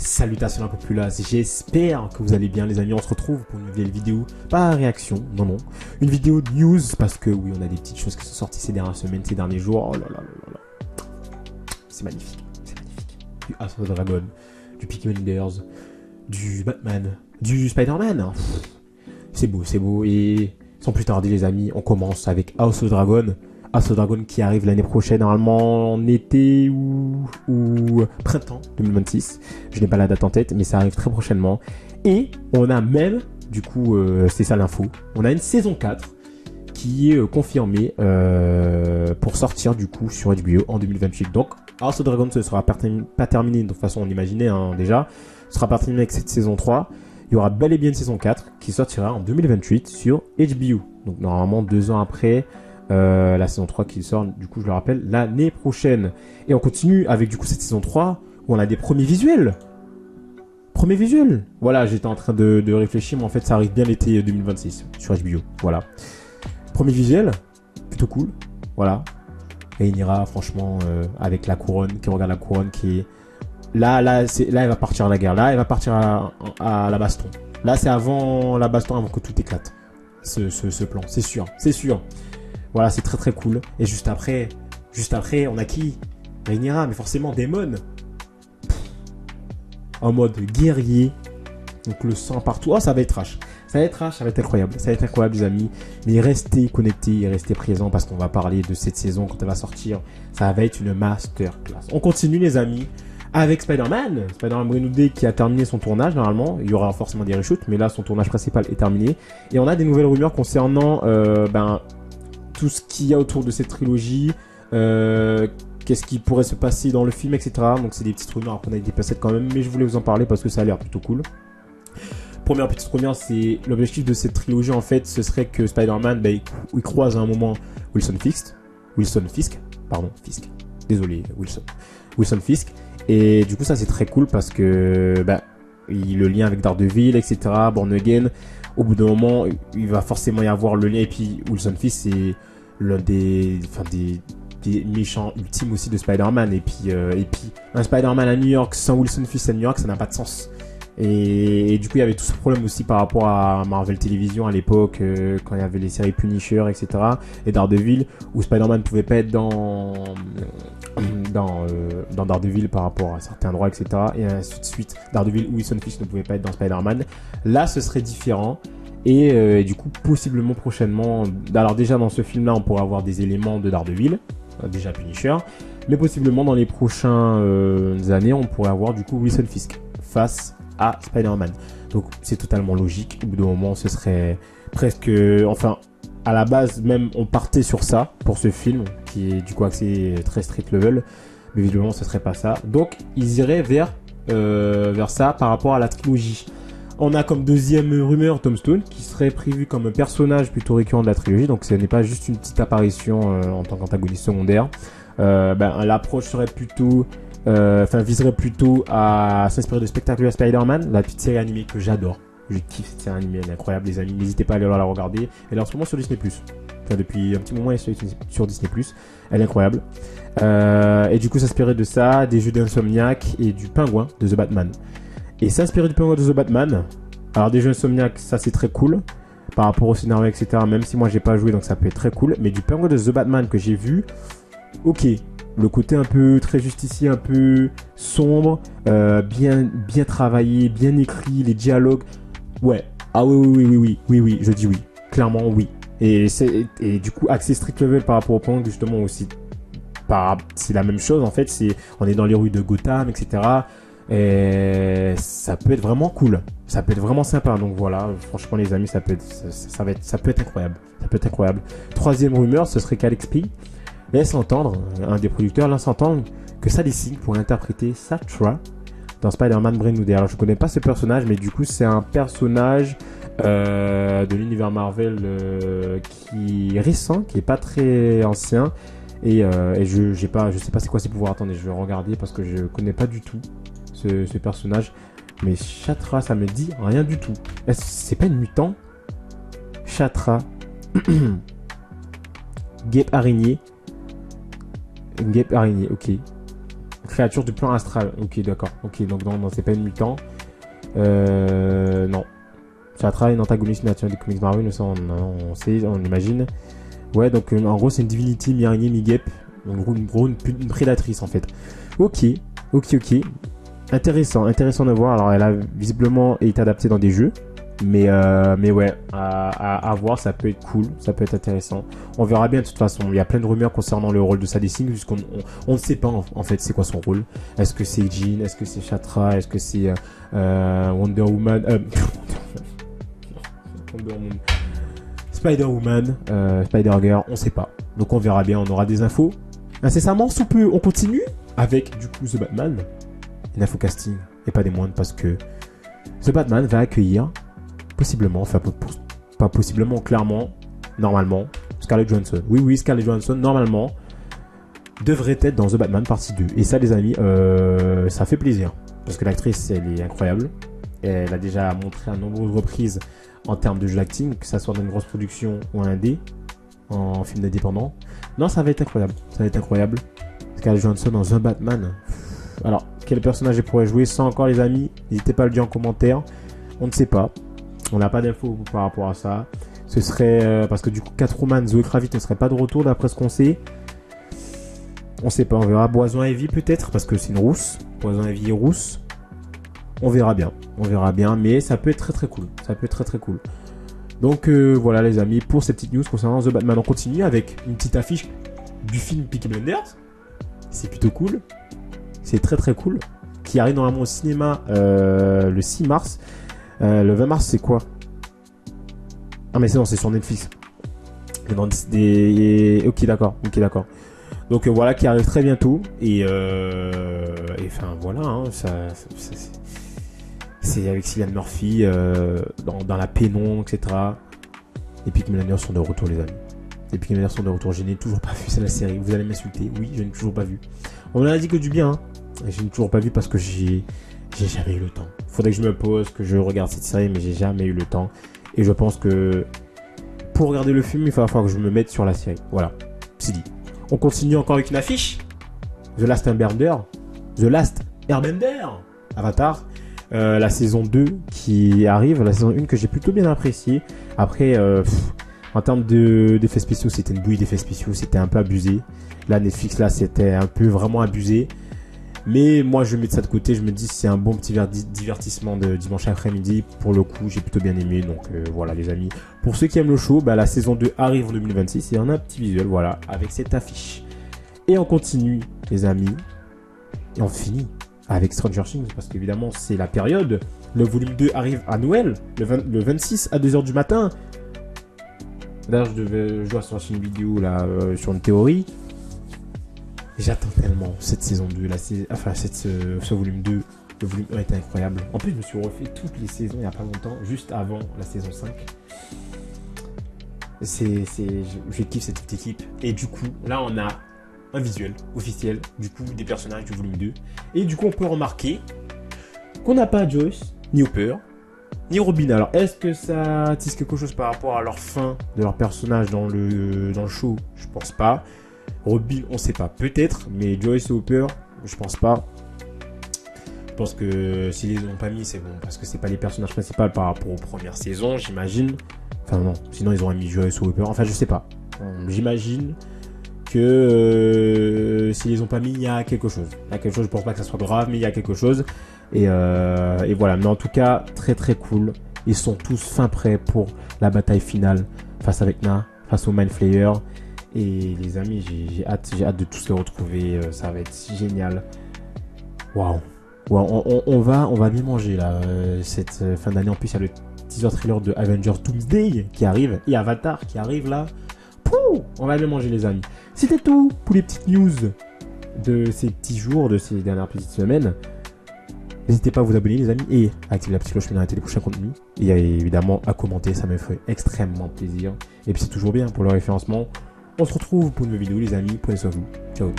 Salutations la populace, j'espère que vous allez bien les amis, on se retrouve pour une nouvelle vidéo, pas réaction, non, une vidéo de news, parce que oui, on a des petites choses qui sont sorties ces dernières semaines, ces derniers jours, oh là là là là là, c'est magnifique, du House of the Dragon, du Peaky Blinders, du Batman, du Spider-Man, c'est beau, et sans plus tarder les amis, on commence avec House of the Dragon. House of the Dragon qui arrive l'année prochaine, normalement en été ou printemps 2026. Je n'ai pas la date en tête, mais ça arrive très prochainement. Et on a même, du coup, c'est ça l'info, on a une saison 4 qui est confirmée pour sortir du coup sur HBO en 2028. Donc House of the Dragon ne sera pas terminé, de toute façon on l'imaginait déjà, ce sera pas terminé avec cette saison 3. Il y aura bel et bien une saison 4 qui sortira en 2028 sur HBO. Donc normalement 2 ans après... la saison 3 qui sort, du coup je le rappelle, l'année prochaine. Et on continue avec du coup cette saison 3 où on a des premiers visuels. Voilà, j'étais en train de réfléchir, mais en fait ça arrive bien l'été 2026 sur HBO. Voilà. Premier visuel, plutôt cool. Voilà. Et il ira franchement avec la couronne, qui regarde la couronne qui est... Là, elle va partir à la guerre. Là, elle va partir à la baston. Là, c'est avant la baston, avant que tout éclate. Ce plan, c'est sûr. Voilà, c'est très cool. Et juste après, on a qui? Rhaenyra, mais forcément Daemon. En mode guerrier. Donc le sang partout. Oh, ça va être trash. Ça va être incroyable. Ça va être incroyable, les amis. Mais restez connectés et restez présents parce qu'on va parler de cette saison quand elle va sortir. Ça va être une masterclass. On continue, les amis, avec Spider-Man. Spider-Man Brand New Day qui a terminé son tournage, normalement. Il y aura forcément des reshoots, mais là, son tournage principal est terminé. Et on a des nouvelles rumeurs concernant, tout ce qu'il y a autour de cette trilogie, qu'est-ce qui pourrait se passer dans le film, etc. Donc c'est des petites rumeurs, après on a des passettes quand même, mais je voulais vous en parler parce que ça a l'air plutôt cool. Première petite rumeur, c'est l'objectif de cette trilogie en fait, ce serait que Spider-Man, il croise à un moment Wilson Fisk, et du coup ça c'est très cool parce que le lien avec Daredevil, etc., Born Again, au bout d'un moment, il va forcément y avoir le lien. Et puis, Wilson Fisk, c'est l'un des méchants ultimes aussi de Spider-Man. Et puis, un Spider-Man à New York sans Wilson Fisk à New York, ça n'a pas de sens. Et du coup, il y avait tout ce problème aussi par rapport à Marvel Television à l'époque, quand il y avait les séries Punisher, etc. et Daredevil, où Spider-Man ne pouvait pas être dans Daredevil par rapport à certains droits, etc. Et ainsi de suite. Daredevil ou Wilson Fisk ne pouvait pas être dans Spider-Man. Là, ce serait différent. Et du coup, possiblement prochainement... Alors déjà, dans ce film-là, on pourrait avoir des éléments de Daredevil, déjà Punisher. Mais possiblement, dans les prochaines années, on pourrait avoir du coup Wilson Fisk face à Spider-Man. Donc, c'est totalement logique. Au bout d'un moment, ce serait presque... Enfin... À la base, même, on partait sur ça pour ce film, qui est du coup axé très street level, mais visiblement, ce serait pas ça. Donc, ils iraient vers ça par rapport à la trilogie. On a comme deuxième rumeur Tom Stone, qui serait prévu comme un personnage plutôt récurrent de la trilogie, donc ce n'est pas juste une petite apparition en tant qu'antagoniste secondaire. L'approche serait plutôt... viserait plutôt à s'inspirer de Spectacular Spider-Man, la petite série animée que j'adore. Je kiffe cette série animée, elle est incroyable les amis, n'hésitez pas à aller la regarder. Elle est en ce moment sur Disney+. Enfin, depuis un petit moment elle est sur Disney+. Elle est incroyable. Et du coup s'inspirer de ça, des jeux d'Insomniac et du Pingouin de The Batman. Et s'inspirer du Pingouin de The Batman, alors des jeux Insomniac, ça c'est très cool, par rapport au scénario, etc. Même si moi j'ai pas joué, donc ça peut être très cool. Mais du Pingouin de The Batman que j'ai vu, ok, le côté un peu très justicier, un peu sombre, bien travaillé, bien écrit, les dialogues... Ouais, ah oui, je dis oui, clairement oui. Et du coup, accès street level par rapport au point justement aussi, c'est la même chose en fait, on est dans les rues de Gotham, etc. Et ça peut être vraiment cool, ça peut être vraiment sympa. Donc voilà, franchement les amis, ça peut être incroyable. Troisième rumeur, ce serait qu'Alex P laisse entendre, un des producteurs laisse entendre que Sadie Sink pourrait interpréter Satra dans Spider-Man Brand New Day. Alors je connais pas ce personnage, mais du coup c'est un personnage de l'univers Marvel qui est récent, qui est pas très ancien, et je sais pas c'est quoi ses pouvoirs. Attendez, je vais regarder parce que je connais pas du tout ce personnage, mais Chatra ça me dit rien du tout. C'est pas une mutant? Chatra Guêpe araignée, ok. Créature du plan astral. Ok, d'accord. Ok, donc non, c'est pas une mutant. Non. Chatra est une antagoniste naturelle des comics Marvel, on sait, on imagine. Ouais, donc en gros, c'est une divinity mi-araignée, mi-guêpe. En gros, une prédatrice en fait. Ok. Intéressant de voir. Alors, elle a visiblement été adaptée dans des jeux. Mais ouais, à voir, ça peut être cool, ça peut être intéressant. On verra bien de toute façon. Il y a plein de rumeurs concernant le rôle de Sadie Singh, puisqu'on ne sait pas en fait c'est quoi son rôle. Est-ce que c'est Jean? Est-ce que c'est Chatra? Est-ce que c'est Wonder Woman? Spider-Woman, Spider-Girl, on sait pas. Donc on verra bien, on aura des infos incessamment sous peu. On continue avec du coup The Batman. Une info casting, et pas des moindres, parce que The Batman va accueillir possiblement, enfin pas possiblement, clairement, normalement, Scarlett Johansson. Oui, Scarlett Johansson, normalement, devrait être dans The Batman partie 2. Et ça, les amis, ça fait plaisir. Parce que l'actrice, elle est incroyable. Elle a déjà montré à nombreuses reprises en termes de jeu acting, que ça soit dans une grosse production ou un D, en film indépendant. Non, ça va être incroyable. Ça va être incroyable. Scarlett Johansson dans The Batman. Alors, quel personnage elle pourrait jouer? Ça encore, les amis, n'hésitez pas à le dire en commentaire. On ne sait pas. On n'a pas d'infos par rapport à ça. Ce serait... parce que du coup, Catwoman, Zoe Kravitz ne serait pas de retour d'après ce qu'on sait. On sait pas, on verra. Poison Ivy peut-être, parce que c'est une rousse. Poison Ivy est rousse. On verra bien, mais ça peut être très très cool. Ça peut être très très cool. Donc voilà les amis, pour ces petites news concernant The Batman. On continue avec une petite affiche du film Peaky Blinders. C'est plutôt cool. C'est très très cool. Qui arrive normalement au cinéma le 6 mars. Le 20 mars c'est quoi? Ah mais c'est sur Netflix. Ok d'accord. Donc voilà, qui arrive très bientôt. Et enfin voilà, hein, c'est avec Cillian Murphy dans la pénombre, etc. Et puis Peaky Blinders sont de retour, les amis. Et puis Peaky Blinders sont de retour. Je n'ai toujours pas vu, c'est la série. Vous allez m'insulter. Oui, je n'ai toujours pas vu. On m'en a dit que du bien. Hein. Et je n'ai toujours pas vu parce que j'ai jamais eu le temps. Faudrait que je me pose, que je regarde cette série, mais j'ai jamais eu le temps. Et je pense que pour regarder le film, il va falloir que je me mette sur la série. Voilà, c'est dit. On continue encore avec une affiche. The Last Airbender. Avatar. La saison 2 qui arrive, la saison 1 que j'ai plutôt bien appréciée. Après, en termes d'effets spéciaux, c'était une bouillie d'effets spéciaux, c'était un peu abusé. Là, Netflix, là, c'était un peu vraiment abusé. Mais moi, je mets de ça de côté, je me dis c'est un bon petit divertissement de dimanche après-midi. Pour le coup, j'ai plutôt bien aimé, donc voilà les amis. Pour ceux qui aiment le show, la saison 2 arrive en 2026 et on a un petit visuel, voilà, avec cette affiche. Et on continue, les amis, et on finit avec Stranger Things, parce qu'évidemment c'est la période. Le volume 2 arrive à Noël, le 26 à 2h du matin. D'ailleurs je dois sortir une vidéo là sur une théorie. J'attends tellement cette saison 2, ce volume 2. Le volume 1 était incroyable. En plus je me suis refait toutes les saisons il n'y a pas longtemps, juste avant la saison 5. Je kiffe cette petite équipe. Et du coup là on a un visuel officiel du coup des personnages du volume 2 et du coup on peut remarquer qu'on n'a pas Joyce, ni Hopper, ni Robin. Alors est-ce que ça tisse quelque chose par rapport à leur fin de leur personnage dans le show? Je pense pas. Robin on sait pas, peut-être, mais Joyce et Hopper je pense pas. Je pense que s'ils les ont pas mis c'est bon, parce que c'est pas les personnages principaux par rapport aux premières saisons, j'imagine. Enfin non, sinon ils auraient mis Joyce ou Hopper, enfin je sais pas. J'imagine que s'ils les ont pas mis, il y a quelque chose. Je pense pas que ça soit grave, mais il y a quelque chose. Et voilà. Mais en tout cas, très très cool. Ils sont tous fin prêts pour la bataille finale face à Vecna, face au Mind Flayer. Et les amis, j'ai hâte de tous les retrouver. Ça va être génial. Waouh. On va bien manger là cette fin d'année. En plus, il y a le teaser trailer de Avengers Doomsday qui arrive et Avatar qui arrive là. On va bien manger les amis. C'était tout pour les petites news de ces petits jours, de ces dernières petites semaines. N'hésitez pas à vous abonner les amis et à activer la petite cloche pour arrêter les prochains contenus. Et évidemment à commenter, ça me ferait extrêmement plaisir. Et puis c'est toujours bien pour le référencement. On se retrouve pour une nouvelle vidéo les amis. Prenez soin de vous. Ciao.